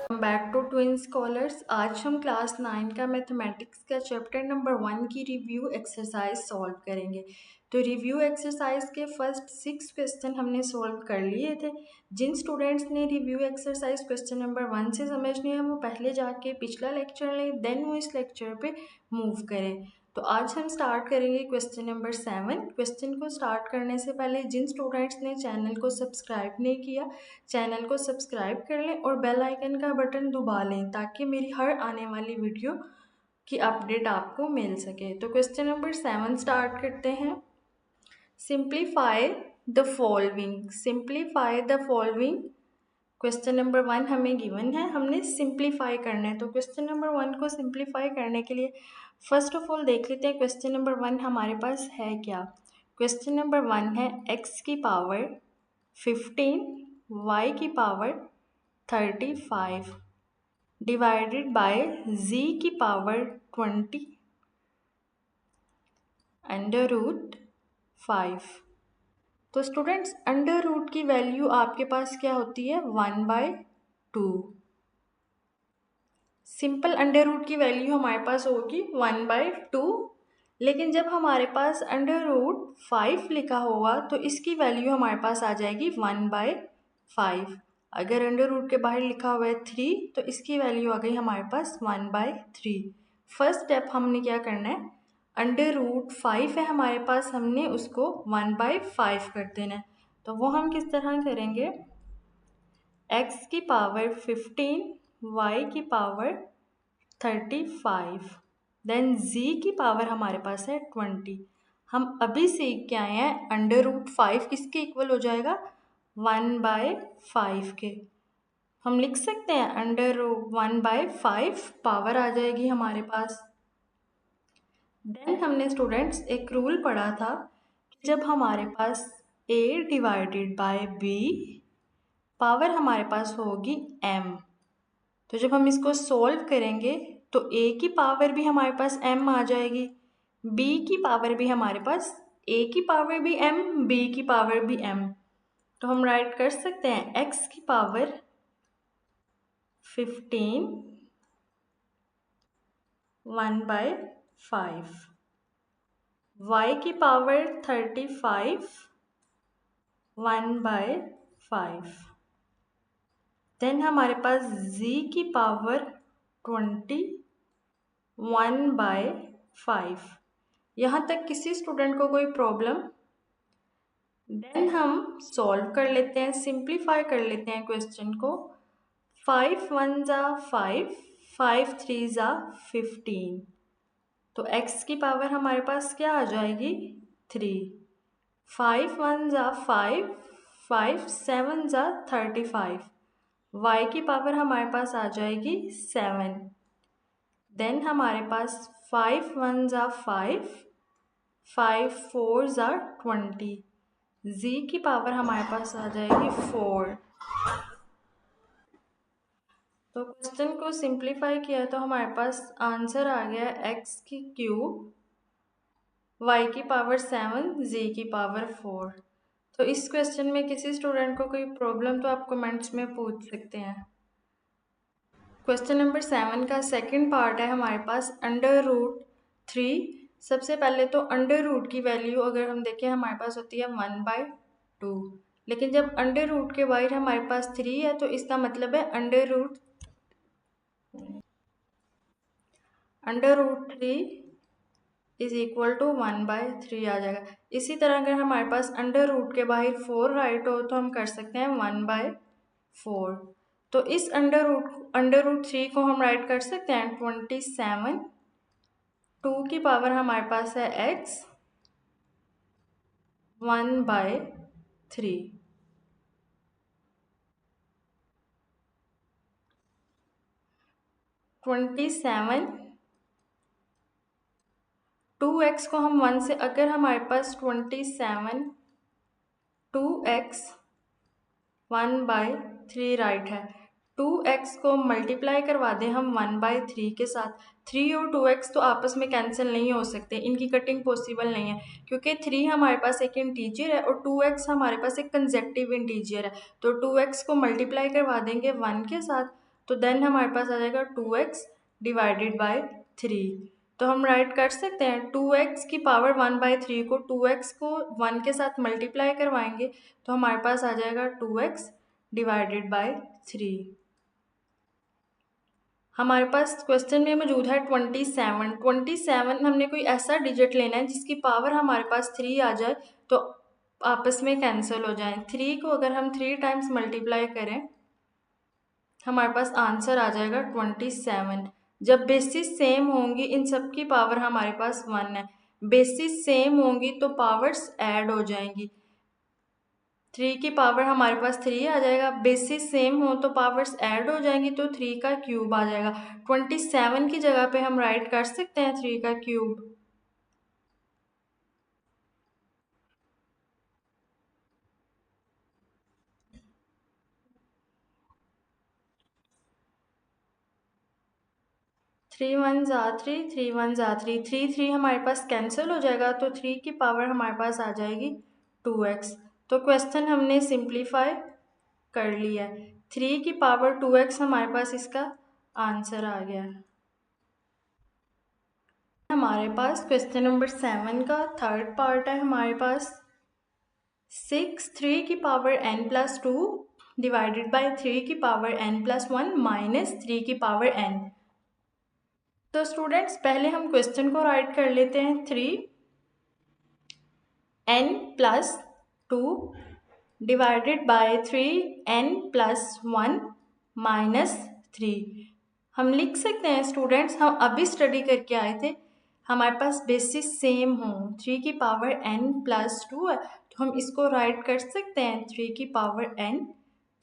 Back to twin scholars. आज हम class 9 का मैथमेटिक्स का चैप्टर नंबर 1 की रिव्यू एक्सरसाइज सॉल्व करेंगे। तो रिव्यू एक्सरसाइज के फर्स्ट 6 क्वेश्चन हमने सॉल्व कर लिए थे। जिन स्टूडेंट्स ने रिव्यू एक्सरसाइज क्वेश्चन नंबर 1 से समझनी है वो पहले जाके पिछला लेक्चर लें, देन वो इस लेक्चर पे मूव करें। तो आज हम स्टार्ट करेंगे क्वेश्चन नंबर 7। क्वेश्चन को स्टार्ट करने से पहले जिन स्टूडेंट्स ने चैनल को सब्सक्राइब नहीं किया, चैनल को सब्सक्राइब कर लें और बेल आइकन का बटन दबा लें ताकि मेरी हर आने वाली वीडियो की अपडेट आपको मिल सके। तो क्वेश्चन नंबर 7 स्टार्ट करते हैं। Simplify the following. Simplify the following. Question number 1 हमें गिवन है, हमने सिंप्लीफाई करना है। तो क्वेश्चन नंबर 1 को सिंप्लीफाई करने के लिए फर्स्ट ऑफ ऑल देख लेते हैं क्वेश्चन नंबर 1 हमारे पास है क्या। क्वेश्चन नंबर 1 है x की पावर 15 y की पावर 35 डिवाइडेड बाय z की पावर 20 अंडर रूट 5। तो स्टूडेंट्स अंडर रूट की वैल्यू आपके पास क्या होती है 1/2। सिंपल अंडर रूट की वैल्यू हमारे पास होगी 1/2, लेकिन जब हमारे पास अंडर रूट 5 लिखा होगा तो इसकी वैल्यू हमारे पास आ जाएगी 1/5। अगर अंडर रूट के बाहर लिखा हुआ है 3 तो इसकी वैल्यू आ गई हमारे पास 1/3। फर्स्ट स्टेप हमने क्या करना है, अंडर रूट 5 है हमारे पास, हमने उसको 1/5 कर देना है। तो वो हम किस तरह करेंगे, x की पावर 15 y की पावर 35 देन z की पावर हमारे पास है 20। हम अभी सीख के आए हैं अंडर रूट 5 किसके इक्वल हो जाएगा 1/5 के। हम लिख सकते हैं अंडर रूट 1/5 पावर आ जाएगी हमारे पास। देन हमने स्टूडेंट्स एक रूल पढ़ा था कि जब हमारे पास a divided by b power हमारे पास होगी m, तो जब हम इसको सॉल्व करेंगे तो a की पावर भी हमारे पास m आ जाएगी, b की पावर भी हमारे पास a की पावर भी m, b की पावर भी m। तो हम राइट कर सकते हैं x की पावर 15 1/5, y की पावर 35 1/5, देन हमारे पास z की पावर 20 1/5। यहाँ तक किसी स्टूडेंट को कोई प्रॉब्लम? देन हम सॉल्व कर लेते हैं, सिंप्लीफाई कर लेते हैं क्वेश्चन को। 5 1 ज़ा 5, 5 3 ज़ा 15। तो x की पावर हमारे पास क्या आ जाएगी 3। 5 1 ज़ा 5, 5 7 ज़ा 35, y की पावर हमारे पास आ जाएगी 7। देन हमारे पास 5 1 ज़ा 5, 5 4 ज़ा 20, z की पावर हमारे पास आ जाएगी 4। तो क्वेश्चन को सिंप्लीफाई किया तो हमारे पास आंसर आ गया x की क्यूब, y की पावर 7, z की पावर 4। तो इस क्वेश्चन में किसी स्टूडेंट को कोई प्रॉब्लम तो आप कमेंट्स में पूछ सकते हैं। क्वेश्चन नंबर 7 का सेकंड पार्ट है हमारे पास अंडर रूट 3। सबसे पहले तो अंडर रूट की वैल्यू अगर हम देखें हमारे पास होती है 1/2, लेकिन जब अंडर रूट के बाहर हमारे पास 3 है तो इसका मतलब है under root 3 is equal to 1/3 आ जाएगा। इसी तरह अगर हमारे पास अंडर रूट के बाहर 4 राइट हो तो हम कर सकते हैं 1/4। तो इस अंडर रूट 3 को हम राइट कर सकते हैं 27। 2 की पावर हमारे पास है x 1/3। 27 2x को हम 1 से, अगर हमारे पास 27 2x 1/3 राइट है, 2x को मल्टीप्लाई करवा दें हम 1/3 के साथ। 3 और 2x तो आपस में कैंसिल नहीं हो सकते, इनकी कटिंग पॉसिबल नहीं है क्योंकि 3 हमारे पास एक इंटीजर है और 2x हमारे पास एक कंसेक्टिव इंटीजर है। तो 2x को मल्टीप्लाई करवा देंगे 1 के साथ, तो देन हमारे पास आ जाएगा 2x डिवाइडेड बाय 3। तो हम राइट कर सकते हैं 2x की पावर 1/3 को 2x को 1 के साथ मल्टीप्लाई करवाएंगे तो हमारे पास आ जाएगा 2x डिवाइडेड बाय 3। हमारे पास क्वेश्चन में मौजूद है 27 हमने कोई ऐसा डिजिट लेना है जिसकी पावर हमारे पास 3 आ जाए तो आपस में कैंसिल हो जाए। 3 को अगर हम 3 टाइम्स मल्टीप्लाई करें हमारे पास आंसर आ जाएगा 27। जब बेसिस सेम होंगी इन सब की पावर हमारे पास 1 है, बेसिस सेम होंगी तो पावर्स ऐड हो जाएंगी। 3 की पावर हमारे पास 3 आ जाएगा, बेसिस सेम हो तो पावर्स ऐड हो जाएंगी तो 3 का क्यूब आ जाएगा। 27 की जगह पे हम राइट कर सकते हैं 3 का क्यूब। थ्री वन ज़ा थ्री, 3 हमारे पास कैंसिल हो जाएगा तो 3 की पावर हमारे पास आ जाएगी 2x। तो क्वेश्चन हमने सिंप्लीफाई कर लिया है। 3 की पावर 2x हमारे पास इसका आंसर आ गया है। हमारे पास क्वेश्चन नंबर 7 का थर्ड पार्ट है हमारे पास 6 3 की पावर n+2 डिवाइडेड बाय 3 की पावर n+1 माइनस 3 की पावर n। तो स्टूडेंट्स पहले हम क्वेश्चन को राइट कर लेते हैं 3n+2 divided by 3n+1 minus 3। हम लिख सकते हैं स्टूडेंट्स, हम अभी स्टडी करके आए थे हमारे पास बेसिस सेम हो 3 की पावर n+2 है तो हम इसको राइट कर सकते हैं 3 की पावर n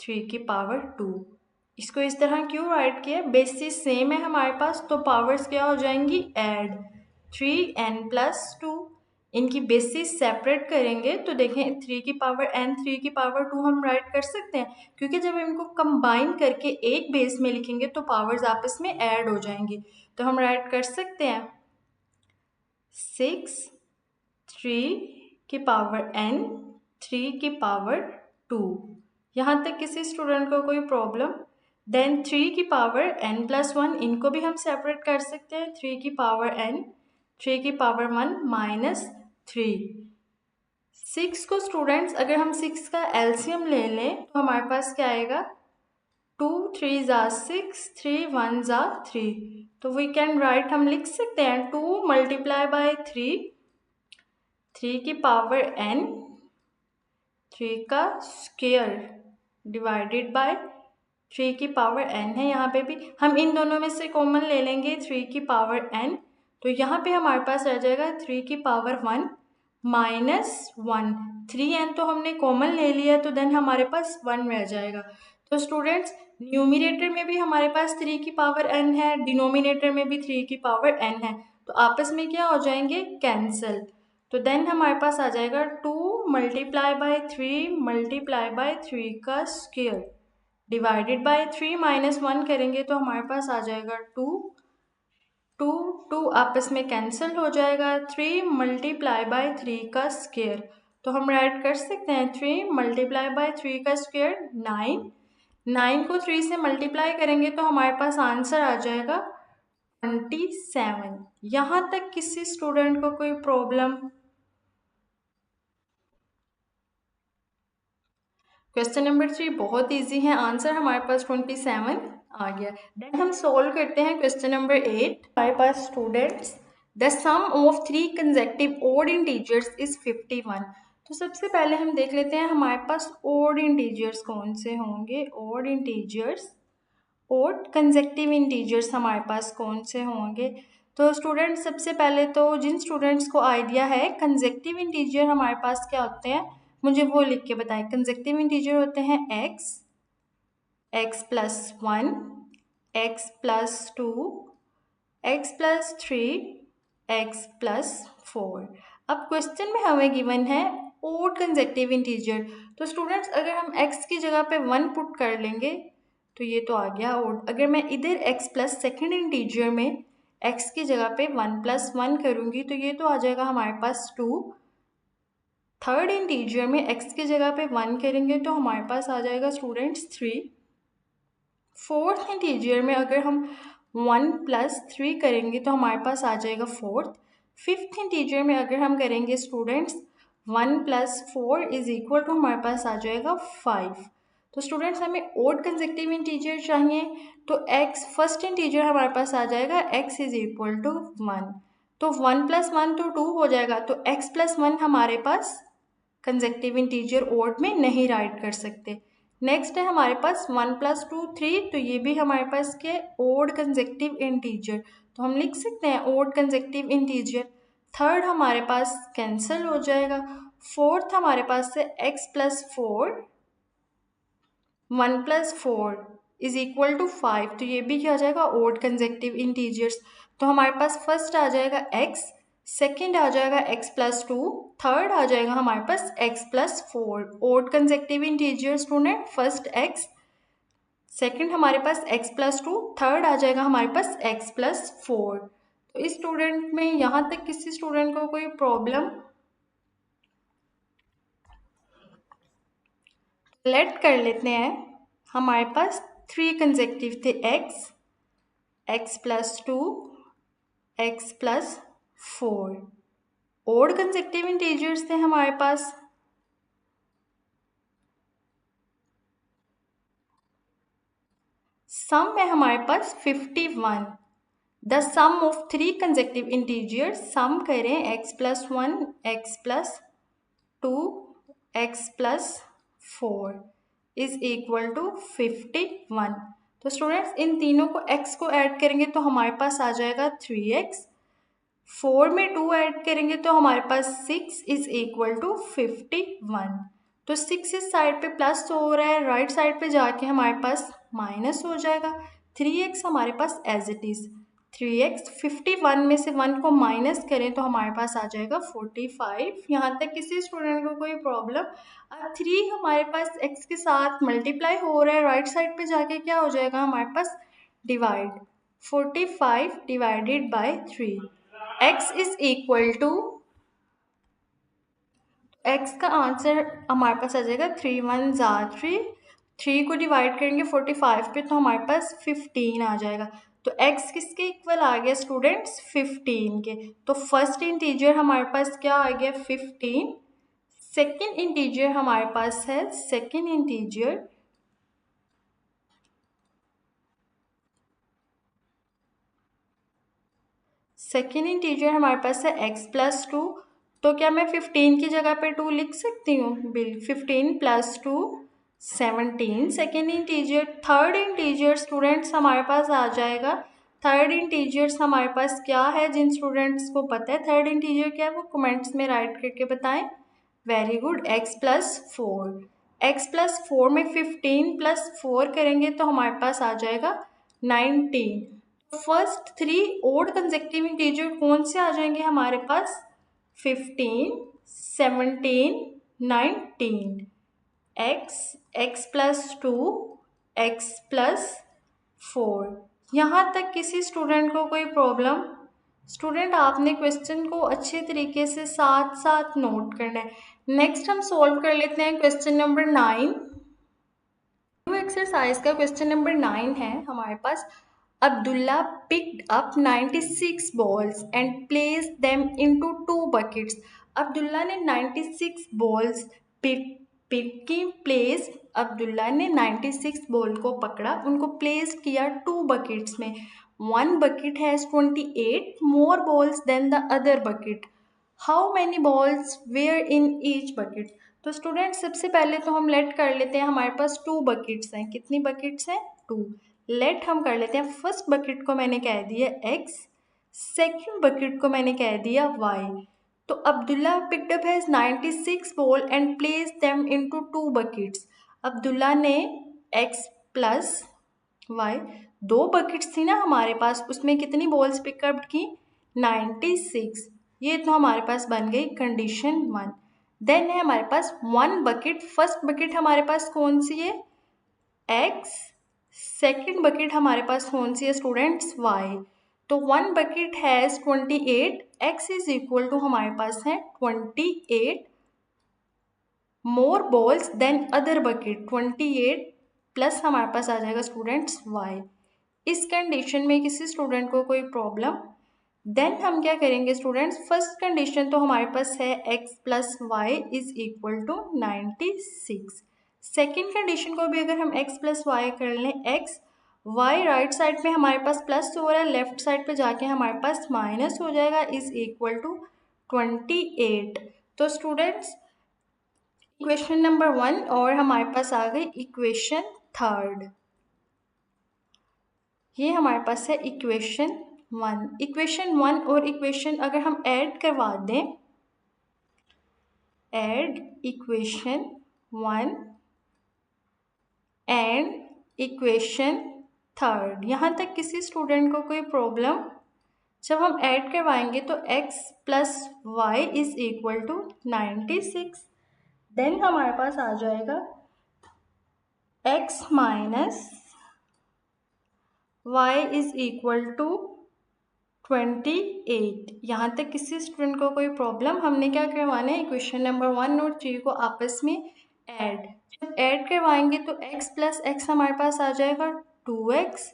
3 की पावर 2। इसको इस तरह क्यों राइट किया, बेसिस सेम है हमारे पास तो पावर्स क्या हो जाएंगी ऐड। 3n+2 इनकी बेसिस सेपरेट करेंगे तो देखें 3 की पावर n 3 की पावर 2 हम राइट कर सकते हैं क्योंकि जब इनको कंबाइन करके एक बेस में लिखेंगे तो पावर्स आपस में ऐड हो जाएंगी। तो हम राइट कर सकते हैं 6 3 की पावर n 3 की पावर 2। यहाँ तक किसी स्टूडेंट को कोई प्रॉब्लम? देन 3 की पावर n+1 इनको भी हम सेपरेट कर सकते हैं 3 की पावर n 3 की पावर 1 माइनस 3। 6 को स्टूडेंट्स अगर हम 6 का एलसीएम ले लें तो हमारे पास क्या आएगा 2 3 ज़ा 6 3 1 ज़ा 3। तो वी कैन राइट, हम लिख सकते हैं 2 मल्टीप्लाई बाय 3 की पावर n 3 का स्क्वायर डिवाइडेड बाय 3 की पावर n है। यहाँ पे भी हम इन दोनों में से कॉमन ले लेंगे 3 की पावर n तो यहाँ पे हमारे पास रह जाएगा 3 की पावर 1 माइनस 1। 3n तो हमने कॉमन ले लिया तो देन हमारे पास 1 रह जाएगा। तो स्टूडेंट्स न्यूमिनेटर में भी हमारे पास 3 की पावर n है, डिनोमिनेटर में भी 3 की पावर n है तो आपस में क्या हो जाएंगे कैंसिल। तो देन हमारे पास आ जाएगा 2 मल्टीप्लाई बाय 3 मल्टीप्लाई बाय 3 का स्क्वायर डिवाइडेड बाय 3 माइनस 1 करेंगे तो हमारे पास आ जाएगा 2 2 2 आपस में कैंसिल हो जाएगा। 3 मल्टीप्लाई बाय 3 का स्क्वायर तो हम राइट कर सकते हैं 3 मल्टीप्लाई बाय 3 का स्क्वायर 9। 9 को 3 से मल्टीप्लाई करेंगे तो हमारे पास आंसर आ जाएगा 27। यहाँ तक किसी स्टूडेंट को कोई प्रॉब्लम? क्वेश्चन नंबर 3 बहुत इजी है, आंसर हमारे पास 27 आ गया। देन हम सोल्व करते हैं क्वेश्चन नंबर 8। हमारे पास students the sum of 3 consecutive odd integers is 51। तो सबसे पहले हम देख लेते हैं हमारे पास ओड इंटीजर्स कौन से होंगे। Odd integers, odd consecutive integers हमारे पास कौन से होंगे। तो स्टूडेंट्स सबसे पहले तो जिन स्टूडेंट्स को आइडिया है कंसेक्टिव इंटीजर हमारे पास क्या होते हैं मुझे वो लिख के बताएं। कंसेक्टिव इंटीजर होते हैं x+1 x+2 x+3 x+4। अब क्वेश्चन में हमें गिवन है ओड कंसेक्टिव इंटीजर। तो स्टूडेंट्स अगर हम x की जगह पे 1 पुट कर लेंगे तो ये तो आ गया ओड। अगर मैं इधर x प्लस सेकेंड इंटीजर में x की जगह पे 1+1 करूँगी तो ये तो आ जाएगा हमारे पास 2। थर्ड इंटीजर में x की जगह पे 1 करेंगे तो हमारे पास आ जाएगा स्टूडेंट्स 3। फोर्थ इंटीजर में अगर हम 1+3 करेंगे तो हमारे पास आ जाएगा फोर्थ। फिफ्थ इंटीजर में अगर हम करेंगे स्टूडेंट्स 1+4 इज इक्वल टू हमारे पास आ जाएगा 5। तो स्टूडेंट्स हमें ओड कंसेक्टिव इंटीजर चाहिए, तो x फर्स्ट इंटीजर हमारे पास आ जाएगा x इज इक्वल टू 1। तो 1+1 तो 2 हो जाएगा, तो x+1 हमारे पास कंसेक्टिव इंटीजर ओड में नहीं राइट कर सकते। नेक्स्ट है हमारे पास 1+2 3, तो ये भी हमारे पास के ओड कंसेक्टिव इंटीजर, तो हम लिख सकते हैं ओड कंसेक्टिव इंटीजर। थर्ड हमारे पास कैंसिल हो जाएगा। फोर्थ हमारे पास है x+4 1+4 इज इक्वल टू 5, तो ये भी क्या हो जाएगा ओड कंसेक्टिव इंटीजर्स। तो हमारे पास फर्स्ट आ जाएगा x, सेकेंड आ जाएगा x+2, थर्ड आ जाएगा हमारे पास x+4। Odd consecutive integer student first x, second हमारे पास x+2, थर्ड आ जाएगा हमारे पास x+4। तो इस स्टूडेंट में यहाँ तक किसी स्टूडेंट को कोई प्रॉब्लम? लेट कर लेते हैं। हमारे पास 3 कंसेक्टिव थे x+2 x+4। Odd consecutive integers थे हमारे पास। सम है हमारे पास 51। The sum of 3 consecutive integers, sum करें x+1 x+2 x+4 is equal to 51। तो स्टूडेंट्स इन तीनों को x को ऐड करेंगे तो हमारे पास आ जाएगा 3x, 4 में 2 ऐड करेंगे तो हमारे पास 6 इज इक्वल टू 51। तो 6 इस साइड पे प्लस हो रहा है, राइट साइड पे जाके हमारे पास माइनस हो जाएगा। 3x हमारे पास एज इट इज़ 3x, 51 में से 1 को माइनस करें तो हमारे पास आ जाएगा 45। यहाँ तक किसी स्टूडेंट को कोई प्रॉब्लम? अब 3 हमारे पास x के साथ मल्टीप्लाई हो रहा है, राइट साइड पे जाके क्या हो जाएगा हमारे पास divide, 45 divided by 3, x is equal to, x का आंसर हमारे पास आ जाएगा 3 1 3, 3 को डिवाइड करेंगे 45 पे तो हमारे पास 15 आ जाएगा। तो x किसके इक्वल आ गया स्टूडेंट्स? 15 के। तो फर्स्ट इंटीजर हमारे पास क्या आ गया 15। सेकेंड इंटीजर हमारे पास है, सेकेंड इंटीजर हमारे पास है x+2। तो क्या मैं 15 की जगह पे 2 लिख सकती हूँ? 15 + 2 17 second integer. Third integer students हमारे पास आ जाएगा, थर्ड इंटीजर्स हमारे पास क्या है? जिन स्टूडेंट्स को पता है थर्ड इंटीजर क्या है वो कमेंट्स में राइट करके बताएं। Very good, x+4। x+4 में 15 + 4 करेंगे तो हमारे पास आ जाएगा 19। फर्स्ट 3 ओड कंसेक्टिव इंटीजर कौन से आ जाएंगे हमारे पास? 15 17 19। x+2 x+4। यहाँ तक किसी स्टूडेंट को कोई प्रॉब्लम? स्टूडेंट आपने क्वेश्चन को अच्छे तरीके से साथ साथ नोट करना है। नेक्स्ट हम सॉल्व कर लेते हैं क्वेश्चन नंबर 9। एक्सरसाइज का क्वेश्चन नंबर 9 है हमारे पास। Abdullah picked up 96 balls and placed them into 2 buckets. Abdullah ने 96 बॉल्स पिक की, प्लेस, अब्दुल्ला ने 96 बॉल को पकड़ा, उनको प्लेस किया 2 बकेट्स में। 1 bucket has 28 more balls than the other bucket. How many balls were in each bucket? तो स्टूडेंट सबसे पहले तो हम लेट कर लेते हैं, हमारे पास 2 बकेट्स हैं। कितनी बकेट्स हैं? 2। लेट हम कर लेते हैं, फर्स्ट बकेट को मैंने कह दिया x, सेकेंड बकेट को मैंने कह दिया y। तो Abdullah picked up has 96 ball and place them into 2 buckets. Abdullah ने x प्लस y, 2 बकेट्स थी ना हमारे पास, उसमें कितनी बॉल्स पिकअप की? 96। ये तो हमारे पास बन गई कंडीशन 1। देन है हमारे पास 1 बकेट, फर्स्ट बकेट हमारे पास कौन सी है? x, सेकेंड बकेट हमारे पास कौन सी है स्टूडेंट्स? y। तो 1 bucket has 28, x is equal to हमारे पास है 28 more balls than other bucket, 28 plus हमारे पास आ जाएगा स्टूडेंट्स y। इस कंडीशन में किसी स्टूडेंट को कोई प्रॉब्लम, देन हम क्या करेंगे स्टूडेंट्स, फर्स्ट कंडीशन तो हमारे पास है x plus y is equal to 96। Second condition को भी अगर हम x प्लस वाई कर लें, x y राइट साइड पे हमारे पास प्लस हो रहा है, लेफ्ट साइड पे जाके हमारे पास माइनस हो जाएगा, इज इक्वल टू 28। तो स्टूडेंट्स इक्वेशन नंबर 1 और हमारे पास आ गई इक्वेशन थर्ड। ये हमारे पास है इक्वेशन 1। इक्वेशन 1 और इक्वेशन अगर हम ऐड करवा दें, add equation 1 and equation third, यहाँ तक किसी स्टूडेंट को कोई प्रॉब्लम, जब हम ऐड करवाएंगे तो x plus y is equal to 96, then हमारे पास आ जाएगा x minus y is equal to 28। यहाँ तक किसी स्टूडेंट को कोई प्रॉब्लम, हमने क्या करवाना है, इक्वेशन नंबर 1 और 3 को आपस में ऐड, जब ऐड करवाएंगे तो x प्लस x हमारे पास आ जाएगा 2x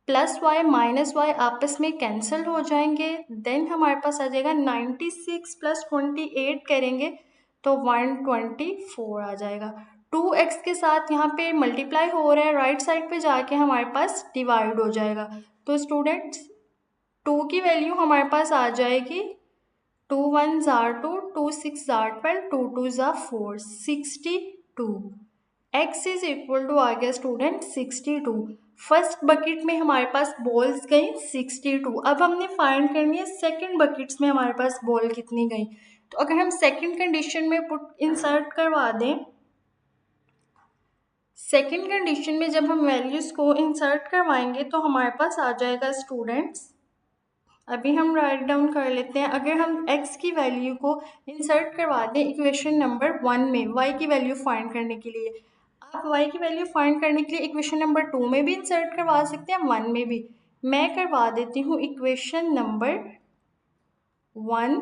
plus Y minus Y आपस में कैंसिल हो जाएंगे, देन हमारे पास आ जाएगा 96 प्लस 28 करेंगे तो 124 आ जाएगा। 2x के साथ यहाँ पे मल्टीप्लाई हो रहा है, राइट साइड पे जाके हमारे पास डिवाइड हो जाएगा। तो स्टूडेंट्स 2 की वैल्यू हमारे पास आ जाएगी 2 1 जार 2, 2 6 जार 12, 2 2 जार 4, 62। x इज इक्वल टू आ गया स्टूडेंट 62। फर्स्ट बकेट में हमारे पास बॉल्स गई 62। अब हमने फाइंड करनी है सेकंड बकेट्स में हमारे पास बॉल कितनी गई। तो अगर हम सेकंड कंडीशन में पुट इंसर्ट करवा दें, सेकंड कंडीशन में जब हम वैल्यूज को इंसर्ट करवाएंगे तो हमारे पास आ जाएगा स्टूडेंट्स, अभी हम राइट डाउन कर लेते हैं। अगर हम x की वैल्यू को इंसर्ट करवा दें इक्वेशन नंबर 1 में y की वैल्यू फाइंड करने के लिए, आप y की वैल्यू फाइंड करने के लिए इक्वेशन नंबर 2 में भी इंसर्ट करवा सकते हैं, 1 में भी। मैं करवा देती हूँ equation number 1,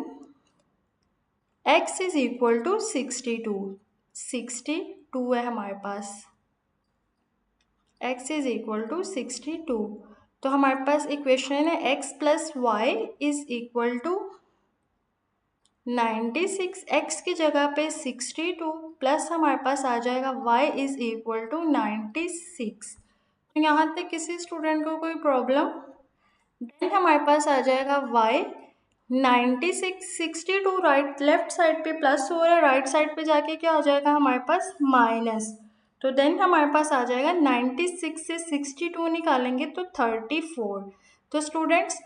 x is equal to 62, 62 है हमारे पास, x इज इक्वल टू 62। तो हमारे पास इक्वेशन है x plus y is equal to 96, x की जगह पे 62 प्लस हमारे पास आ जाएगा y इज इक्वल टू 96। तो यहाँ तक किसी स्टूडेंट को कोई प्रॉब्लम, देन हमारे पास आ जाएगा y 96, 62 राइट लेफ्ट साइड पे प्लस हो रहा है, राइट साइड पे जाके क्या हो जाएगा हमारे पास माइनस। तो देन हमारे पास आ जाएगा 96 से 62 निकालेंगे तो 34। तो स्टूडेंट्स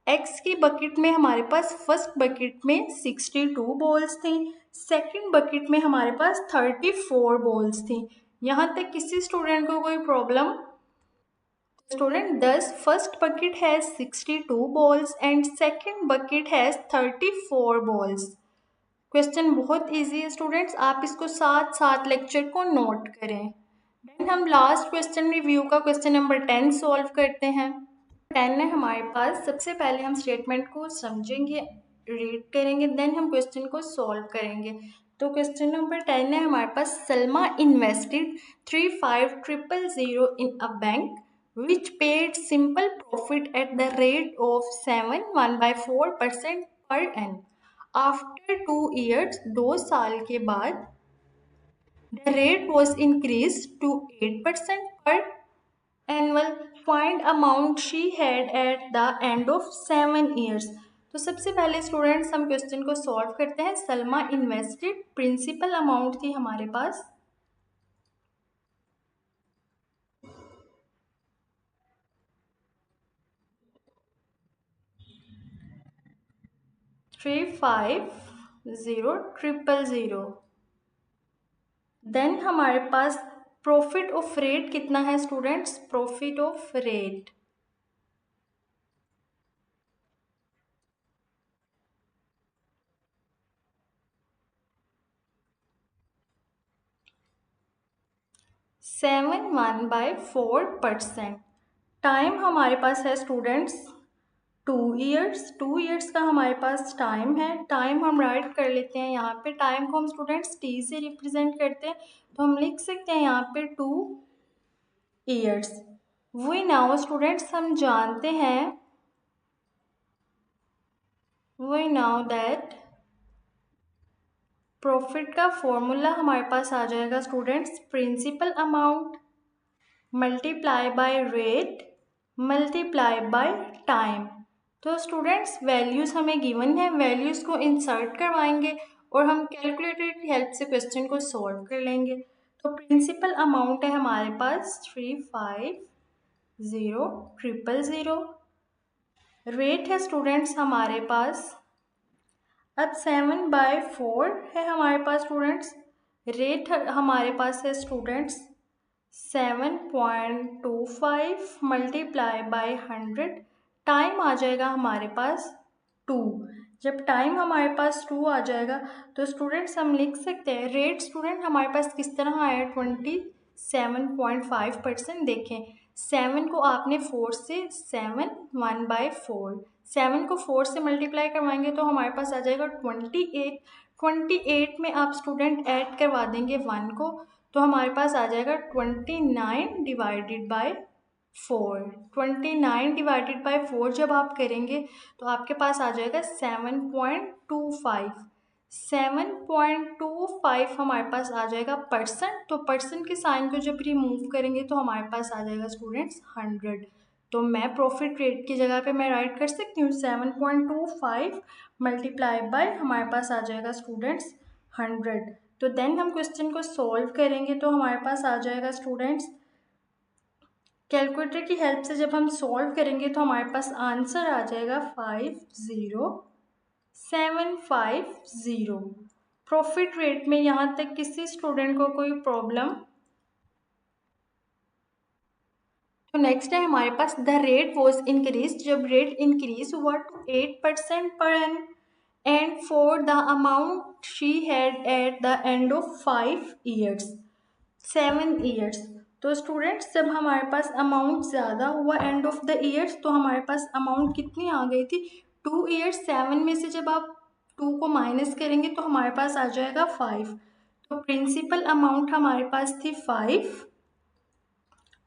x की बकेट में हमारे पास फर्स्ट बकेट में 62 बॉल्स थी, सेकंड बकेट में हमारे पास 34 बॉल्स थी। यहाँ तक किसी स्टूडेंट को कोई problem, student 10 first bucket has 62 balls and second bucket has 34 balls. Question बहुत इजी है स्टूडेंट्स, आप इसको साथ साथ लेक्चर को नोट करें। देन हम लास्ट क्वेश्चन रिव्यू का क्वेश्चन नंबर 10 सॉल्व करते हैं। 10 है हमारे पास, सबसे पहले हम स्टेटमेंट को समझेंगे, रीड करेंगे, देन हम क्वेश्चन को सॉल्व करेंगे। तो क्वेश्चन नंबर 10 है हमारे पास, सलमा invested 3500 in a bank which paid simple profit at the rate of 7.1/4% per annum. After 2 years, 2 साल के बाद, the rate was increased to 8% per annual. Find amount she had at the end of 7 years. तो सबसे पहले students हम question को solve करते हैं। सलमा इन्वेस्टेड, प्रिंसिपल अमाउंट थी हमारे पास 350000। देन हमारे पास प्रॉफिट ऑफ रेट कितना है students, profit of rate 7.1/4%। Time हमारे पास है स्टूडेंट्स 2 इयर्स, 2 इयर्स का हमारे पास टाइम है। टाइम हम राइट कर लेते हैं, यहाँ पे टाइम को हम स्टूडेंट्स टी से रिप्रेजेंट करते हैं, तो हम लिख सकते हैं यहाँ पे 2 ईयर्स। वी नाउ स्टूडेंट्स हम जानते हैं, वी नाउ दैट प्रॉफिट का फॉर्मूला हमारे पास आ जाएगा students, principal amount multiply by rate multiply by time. तो स्टूडेंट्स वैल्यूज़ हमें गिवन है, वैल्यूज़ को इंसर्ट करवाएंगे और हम कैलकुलेटर की हेल्प से क्वेश्चन को सॉल्व कर लेंगे। तो प्रिंसिपल अमाउंट है हमारे पास 350,000। रेट है स्टूडेंट्स हमारे पास, अब 7/4 है हमारे पास स्टूडेंट्स, रेट हमारे पास है स्टूडेंट्स 7.25 मल्टीप्लाई बाय 100, टाइम आ जाएगा हमारे पास 2। जब टाइम हमारे पास 2 आ जाएगा तो स्टूडेंट्स हम लिख सकते हैं रेट स्टूडेंट हमारे पास किस तरह आया 27.5%। देखें 7 को आपने 4 से 7 1/4, 7 को 4 से मल्टीप्लाई करवाएंगे तो हमारे पास आ जाएगा 28। 28 में आप स्टूडेंट ऐड करवा देंगे 1 को तो हमारे पास आ जाएगा 29 डिवाइडेड बाय 4। 29 डिवाइडेड बाय 4 जब आप करेंगे तो आपके पास आ जाएगा 7.25। 7.25 हमारे पास आ जाएगा परसेंट, तो परसेंट के साइन को जब रिमूव करेंगे तो हमारे पास आ जाएगा स्टूडेंट्स 100। तो मैं प्रॉफिट रेट की जगह पे मैं राइट कर सकती हूँ 7.25 मल्टीप्लाई बाय हमारे पास आ जाएगा स्टूडेंट्स 100। तो देन हम क्वेश्चन को सॉल्व करेंगे तो हमारे पास आ जाएगा स्टूडेंट्स, कैलकुलेटर की हेल्प से जब हम सॉल्व करेंगे तो हमारे पास आंसर आ जाएगा 50750। प्रॉफिट रेट में यहाँ तक किसी स्टूडेंट को कोई प्रॉब्लम? तो नेक्स्ट है हमारे पास द रेट वॉज इंक्रीज, जब रेट इंक्रीज हुआ टू 8% पर an end for the amount she had at the end of 5 years 7 years. तो स्टूडेंट्स जब हमारे पास अमाउंट ज़्यादा हुआ एंड ऑफ द ईयर्स तो हमारे पास अमाउंट कितनी आ गई थी 2 ईयर्स। 7 में से जब आप 2 को माइनस करेंगे तो हमारे पास आ जाएगा 5। तो प्रिंसिपल अमाउंट हमारे पास थी 5,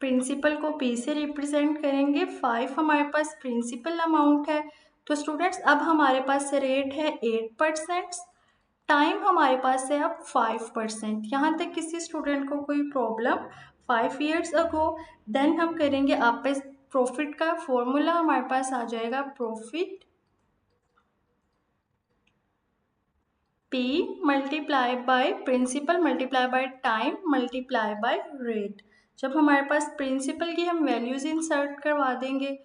प्रिंसिपल को P से रिप्रेजेंट करेंगे, 5 हमारे पास प्रिंसिपल अमाउंट है। तो स्टूडेंट्स अब हमारे पास रेट है 8%, टाइम हमारे पास है अब 5%। यहाँ तक किसी स्टूडेंट को कोई प्रॉब्लम? 5 years ago. देन हम करेंगे आपस प्रॉफिट का फॉर्मूला हमारे पास आ जाएगा profit P multiply by principal multiply by time multiply by rate. जब हमारे पास प्रिंसिपल की हम वैल्यूज इंसर्ट करवा देंगे,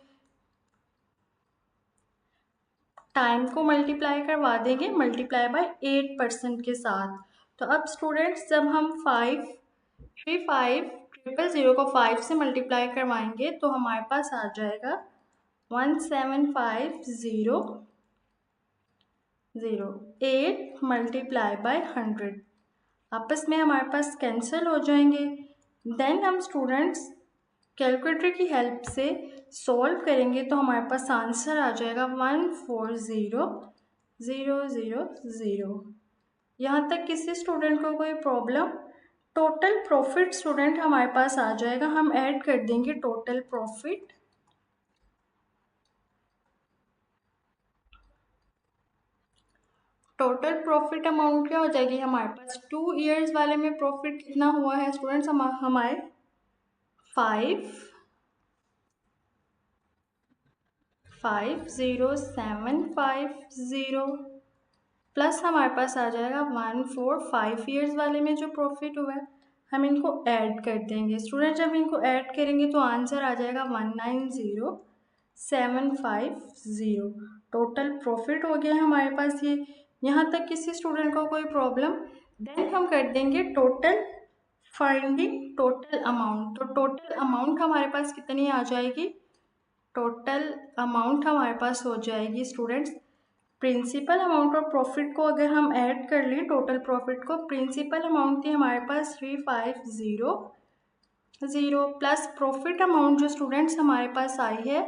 टाइम को मल्टीप्लाई करवा देंगे मल्टीप्लाई बाय 8% के साथ। तो अब स्टूडेंट्स जब हम 5,3,5,000 को 5 से मल्टीप्लाई करवाएंगे तो हमारे पास आ जाएगा 1750 8 मल्टीप्लाई बाय 100, आपस में हमारे पास कैंसिल हो जाएंगे। देन हम स्टूडेंट्स कैलकुलेटर की हेल्प से सॉल्व करेंगे तो हमारे पास आंसर आ जाएगा 140,000। यहाँ तक किसी स्टूडेंट को कोई प्रॉब्लम? टोटल प्रॉफिट स्टूडेंट हमारे पास आ जाएगा, हम ऐड कर देंगे total profit. Total profit amount क्या हो जाएगी हमारे पास 2 ईयर्स वाले में प्रॉफिट कितना हुआ है स्टूडेंट्स हमारे 5,0750 प्लस हमारे पास आ जाएगा 145 ईयर्स वाले में जो प्रॉफिट हुआ है हम इनको ऐड कर देंगे। स्टूडेंट जब इनको ऐड करेंगे तो आंसर आ जाएगा 190,750। टोटल प्रॉफिट हो गया हमारे पास ये। यहाँ तक किसी स्टूडेंट को कोई प्रॉब्लम? देन हम कर देंगे टोटल फाइंडिंग टोटल अमाउंट। तो टोटल अमाउंट हमारे पास कितनी आ जाएगी? टोटल अमाउंट हमारे पास हो जाएगी स्टूडेंट्स, प्रिंसिपल अमाउंट और प्रॉफिट को अगर हम ऐड कर लें टोटल प्रॉफिट को, प्रिंसिपल अमाउंट थी हमारे पास 3,500 प्लस प्रॉफिट अमाउंट जो स्टूडेंट्स हमारे पास आई है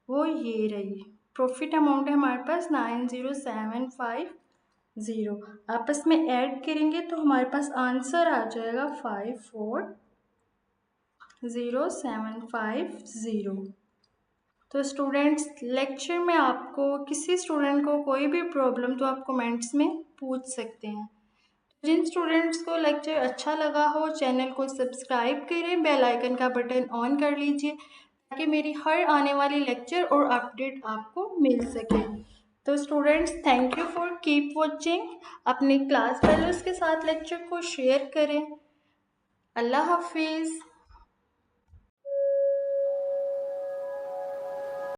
वो ये रही। प्रॉफिट अमाउंट है हमारे पास 90750, आपस में ऐड करेंगे तो हमारे पास आंसर आ जाएगा 0750। तो स्टूडेंट्स, लेक्चर में आपको किसी स्टूडेंट को कोई भी प्रॉब्लम तो आप कमेंट्स में पूछ सकते हैं। जिन स्टूडेंट्स को लेक्चर अच्छा लगा हो, चैनल को सब्सक्राइब करें, बेल आइकन का बटन ऑन कर लीजिए ताकि मेरी हर आने वाली लेक्चर और अपडेट आपको मिल सके। तो students, thank you for keep watching. अपने क्लास फेलोज के साथ लेक्चर को शेयर करें। अल्लाह हाफिज़।